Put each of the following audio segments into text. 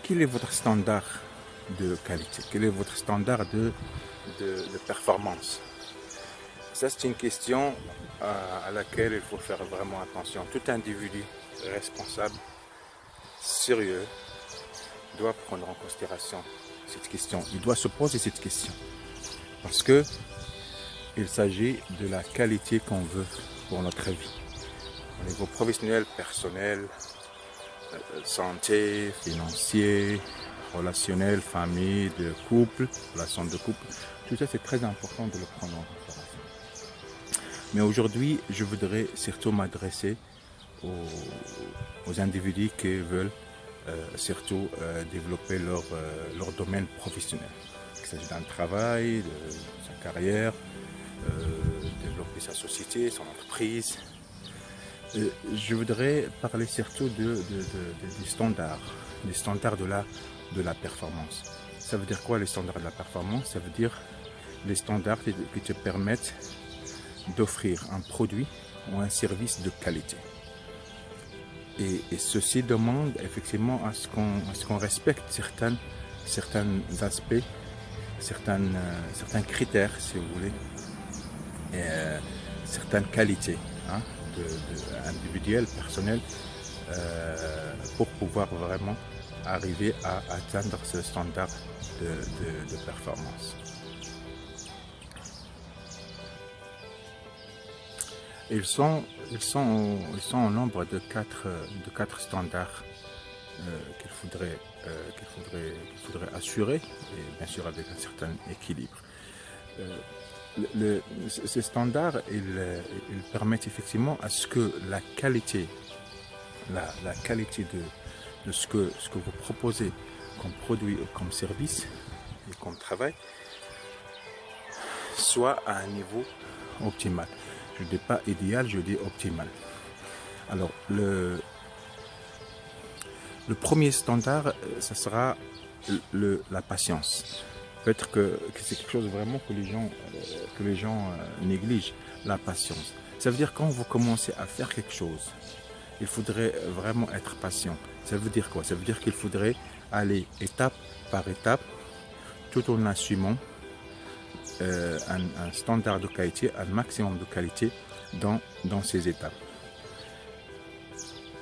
quel est votre standard de qualité? Quel est votre standard de performance? Ça, c'est une question à laquelle il faut faire vraiment attention. Tout individu responsable, sérieux, doit prendre en considération cette question. Il doit se poser cette question. Parce que il s'agit de la qualité qu'on veut pour notre vie. Au niveau professionnel, personnel, santé, financier, relationnel, famille, de couple, relation de couple. Tout ça, c'est très important de le prendre en considération. Mais aujourd'hui, je voudrais surtout m'adresser aux individus qui veulent surtout développer leur domaine professionnel. Il s'agit d'un travail, de sa carrière, développer sa société, son entreprise. Je voudrais parler surtout des standards de la performance. Ça veut dire quoi les standards de la performance? Ça veut dire les standards qui te permettent d'offrir un produit ou un service de qualité. Et ceci demande effectivement à ce qu'on respecte certains aspects, certains critères, si vous voulez, et certaines qualités individuelles, personnelles, pour pouvoir vraiment arriver à atteindre ce standard de performance. Ils sont au nombre de quatre standards qu'il faudrait assurer, et bien sûr avec un certain équilibre. Ces standards, ils permettent effectivement à ce que la qualité de ce que vous proposez comme produit ou comme service et comme travail soit à un niveau optimal. Je ne dis pas idéal, je dis optimal. Alors, le premier standard, ça sera la patience. Peut-être que c'est quelque chose vraiment que les gens négligent, la patience. Ça veut dire quand vous commencez à faire quelque chose, il faudrait vraiment être patient. Ça veut dire quoi? Ça veut dire qu'il faudrait aller étape par étape, tout en assumant un standard de qualité, un maximum de qualité dans ces étapes.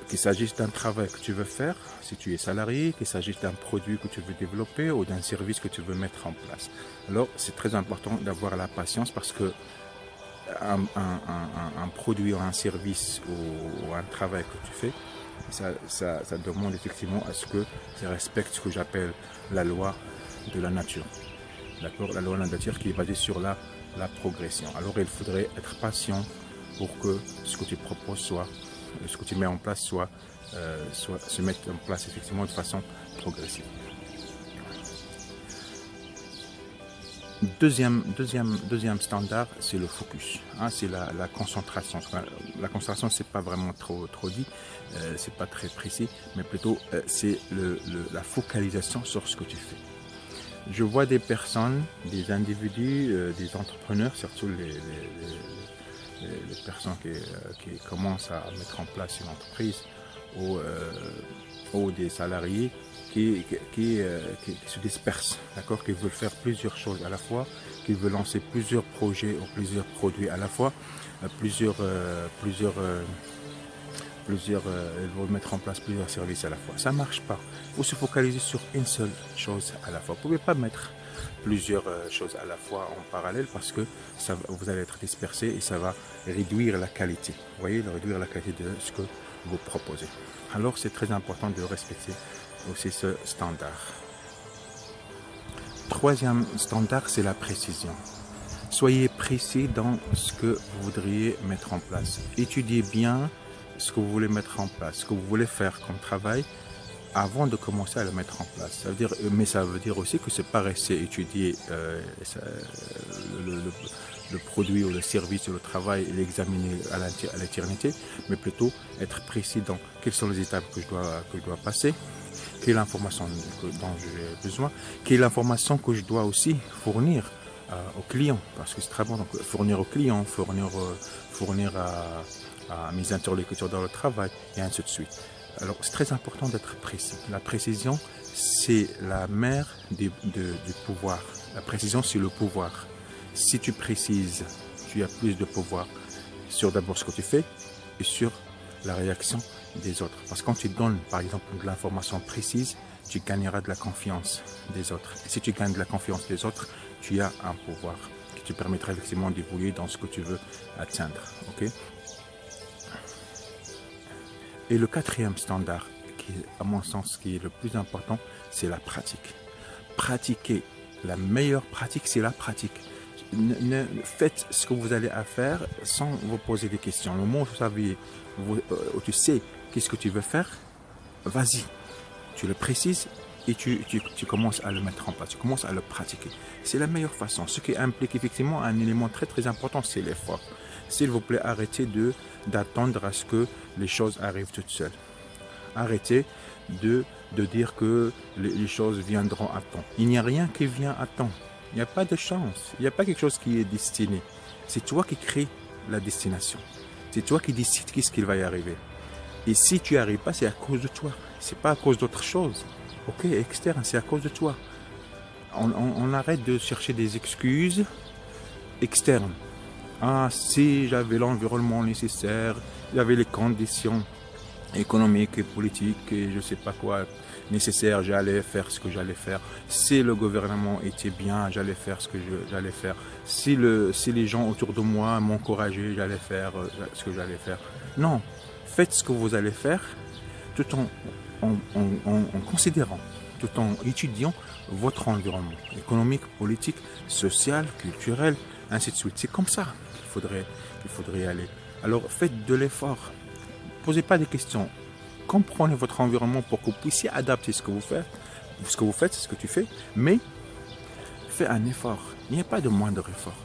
Qu'il s'agisse d'un travail que tu veux faire, si tu es salarié, qu'il s'agisse d'un produit que tu veux développer ou d'un service que tu veux mettre en place. Alors, c'est très important d'avoir la patience parce que un produit ou un service ou un travail que tu fais, ça demande effectivement à ce que ça respecte ce que j'appelle la loi de la nature. D'accord, la loi de la nature qui est basée sur la progression. Alors il faudrait être patient pour que ce que tu proposes ce que tu mets en place se mette en place effectivement de façon progressive. Deuxième standard, c'est le focus. C'est la concentration. La concentration, c'est pas vraiment trop dit, c'est pas très précis, mais plutôt c'est la focalisation sur ce que tu fais. Je vois des personnes, des individus, des entrepreneurs, surtout les personnes qui commencent à mettre en place une entreprise ou des salariés qui se dispersent, d'accord, qui veulent faire plusieurs choses à la fois, qui veulent lancer plusieurs projets ou plusieurs produits à la fois, ils veulent mettre en place plusieurs services à la fois. Ça ne marche pas. Il faut se focaliser sur une seule chose à la fois. Vous ne pouvez pas mettre plusieurs choses à la fois en parallèle parce que vous allez être dispersé et ça va réduire la qualité. Vous voyez, réduire la qualité de ce que vous proposez. Alors, c'est très important de respecter aussi ce standard. Troisième standard, c'est la précision. Soyez précis dans ce que vous voudriez mettre en place. Étudiez bien ce que vous voulez mettre en place, ce que vous voulez faire comme travail avant de commencer à le mettre en place. Mais ça veut dire aussi que c'est pas rester étudier le produit ou le service ou le travail et l'examiner à l'éternité, mais plutôt être précis dans quelles sont les étapes que je dois passer, quelle est l'information dont j'ai besoin, quelle est l'information que je dois aussi fournir aux clients, parce que c'est très bon, donc fournir aux clients, fournir à mes interlocuteurs dans le travail, et ainsi de suite. Alors, c'est très important d'être précis. La précision, c'est la mère du pouvoir. La précision, c'est le pouvoir. Si tu précises, tu as plus de pouvoir sur d'abord ce que tu fais et sur la réaction des autres. Parce que quand tu donnes, par exemple, de l'information précise, tu gagneras de la confiance des autres. Et si tu gagnes de la confiance des autres, tu as un pouvoir qui te permettra effectivement d'évoluer dans ce que tu veux atteindre. Okay? Et le quatrième standard, qui est, à mon sens, qui est le plus important, c'est la pratique. Pratiquer. La meilleure pratique, c'est la pratique. Faites ce que vous allez à faire sans vous poser des questions. Le moment où tu sais qu'est-ce que tu veux faire, vas-y. Tu le précises et tu commences à le mettre en place. Tu commences à le pratiquer. C'est la meilleure façon. Ce qui implique effectivement un élément très très important, c'est l'effort. S'il vous plaît, arrêtez d'attendre à ce que les choses arrivent toutes seules. Arrêtez de dire que les choses viendront à temps. Il n'y a rien qui vient à temps. Il n'y a pas de chance. Il n'y a pas quelque chose qui est destiné. C'est toi qui crée la destination. C'est toi qui décides qu'est-ce qu'il va y arriver. Et si tu n'y arrives pas, c'est à cause de toi. C'est pas à cause d'autre chose. Ok, externe, c'est à cause de toi. On arrête de chercher des excuses externes. Ah, si j'avais l'environnement nécessaire, j'avais les conditions économiques et politiques et je ne sais pas quoi nécessaires, j'allais faire ce que j'allais faire. Si le gouvernement était bien, j'allais faire ce que j'allais faire. Si les gens autour de moi m'encourageaient, j'allais faire ce que j'allais faire. Non, faites ce que vous allez faire tout en considérant, tout en étudiant votre environnement économique, politique, social, culturel, ainsi de suite. C'est comme ça qu'il faudrait y aller. Alors faites de l'effort. Posez pas des questions. Comprenez votre environnement pour que vous puissiez adapter ce que vous faites, ce que tu fais, mais faites un effort. Il n'y a pas de moindre effort.